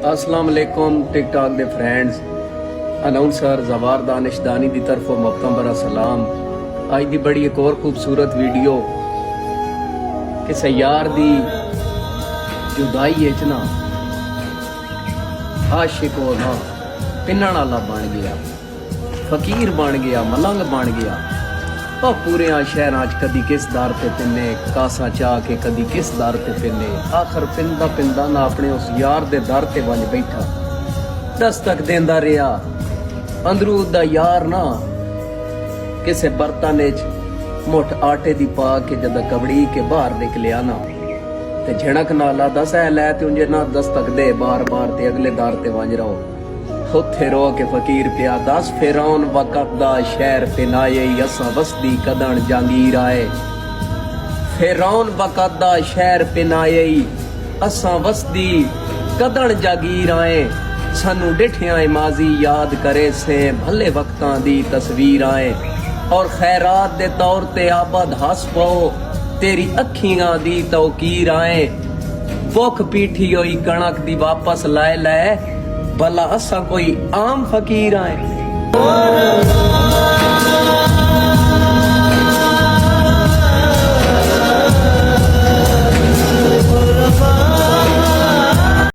अस्सलाम वालेकुम टिकटॉक दे friends. Announcer जवार दानिशदानी की तरफों मोहतरम बरा सलाम। अज की बड़ी एक और खूबसूरत वीडियो कि सयार दी जुदाई है ना आशिक हो ना पिन्नण वाला बन गया, फकीर बन गया, मलंग बन गया। और पूरे शहर कदी किस दर ते पिन्ने कासा चाह के कदी किस दर ते पिन्ने, आखिर पिंदा पिंदा ना अपने उस यार दे दर ते बन बैठा। दस्तक देंदा रहा अंदरू दा यार ना किसे बर्तन मुठ आटे दी पा के जद कबड़ी के बाहर निकलिया ना ते झिणक नाला दस है लै ते उंजे ना दस्तक दे बार बार ते अगले दर ते वंज रहो। उत्थे रो के फकीर पिया दस फिरौन वक़्त दा शहर पिनाए असा वसदी कदन जांगीर आए। फिरौन वक़्त दा शहर पिनाए असा वसदी कदन जागीर आए। सानू डिठियां माजी याद करे से भले वक्तां दी तस्वीर आए। और खैरात दे तौर ते आबद हस पो तेरी अखियां दी तौकीर आए। भुख पीठी होई कणक दी वापस लाए लै भला असा कोई आम फकीर आए।